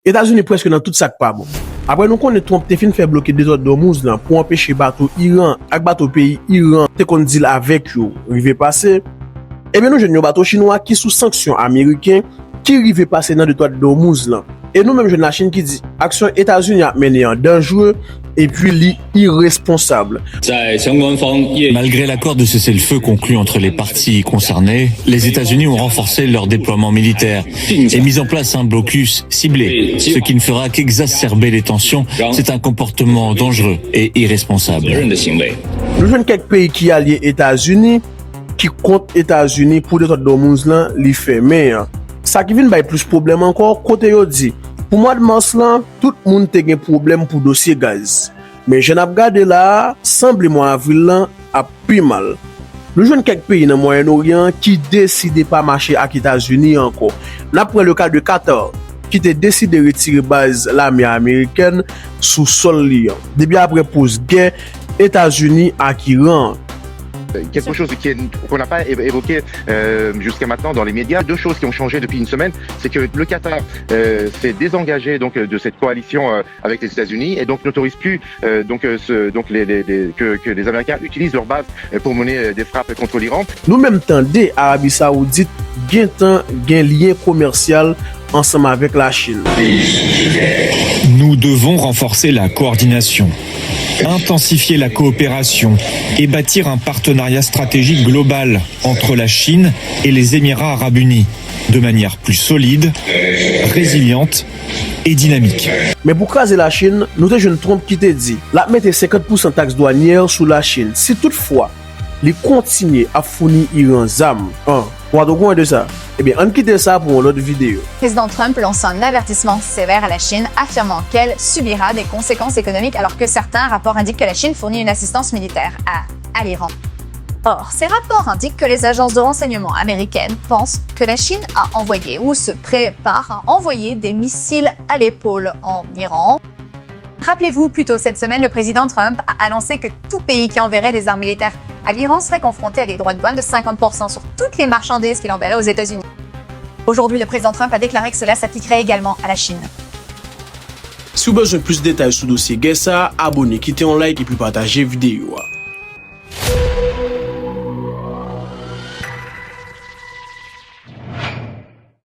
États-Unis presque dans tout ça pas bon. Après nous connaît Trump te fin fait bloquer des autres d'Ormuz là pour empêcher bateau Iran avec bateau pays Iran te qu'on deal avec yo rive passer. Et bien nous jeunes bateau chinois qui sous sanction américain qui rive passer dans détroit d'Ormuz là. Et nous même jeunes la Chine qui dit action États-Unis a mené en dangereux et puis irresponsable. Malgré l'accord de cessez-le-feu conclu entre les parties concernées, les États-Unis ont renforcé leur déploiement militaire et mis en place un blocus ciblé, ce qui ne fera qu'exacerber les tensions. C'est un comportement dangereux et irresponsable. Nous jeunes quelques pays qui alliés États-Unis, qui comptent États-Unis pour des autres d'Ormuz là, li fait mais ça qui vient plus problème encore côté yo dit. Pour mois de mars là, tout le monde a un problème pour dossier gaz. Mais je n'ai pas regardé là, semble mois avril là, a plus mal. Nous jouons quelques pays dans le Moyen-Orient qui décident pas marcher avec les États-Unis encore. Là, pour le cas de Qatar, qui a décidé de retirer base l'armée américaine sous sol liant. Depuis après pause guerre, États-Unis à Iran. Quelque chose qu'on n'a pas évoqué jusqu'à maintenant dans les médias. Deux choses qui ont changé depuis une semaine, c'est que le Qatar s'est désengagé donc de cette coalition avec les États-Unis et donc n'autorise plus que les Américains utilisent leur base pour mener des frappes contre l'Iran. Nous même tendez Arabie Saoudite gain lien commercial ensemble avec la Chine. Nous devons renforcer la coordination, intensifier la coopération et bâtir un partenariat stratégique global entre la Chine et les Émirats arabes unis, de manière plus solide, résiliente et dynamique. Mais pour craser la Chine, nous avons une Trump qui te dit, la mettre 50% taxe douanière sur la Chine. Si toutefois, les continuer à fournir Iran zam, pour avoir de ça, eh bien, on quitte ça pour une autre vidéo. Le président Trump lance un avertissement sévère à la Chine, affirmant qu'elle subira des conséquences économiques alors que certains rapports indiquent que la Chine fournit une assistance militaire à l'Iran. Or, ces rapports indiquent que les agences de renseignement américaines pensent que la Chine a envoyé ou se prépare à envoyer des missiles à l'épaule en Iran. Rappelez-vous, plus tôt cette semaine, le président Trump a annoncé que tout pays qui enverrait des armes militaires à l'Iran serait confronté à des droits de douane de 50% sur toutes les marchandises qu'il enverrait aux États-Unis. Aujourd'hui, le président Trump a déclaré que cela s'appliquerait également à la Chine. Si vous avez besoin de plus de détails sur le dossier, abonnez, quittez un like et puis partagez la vidéo.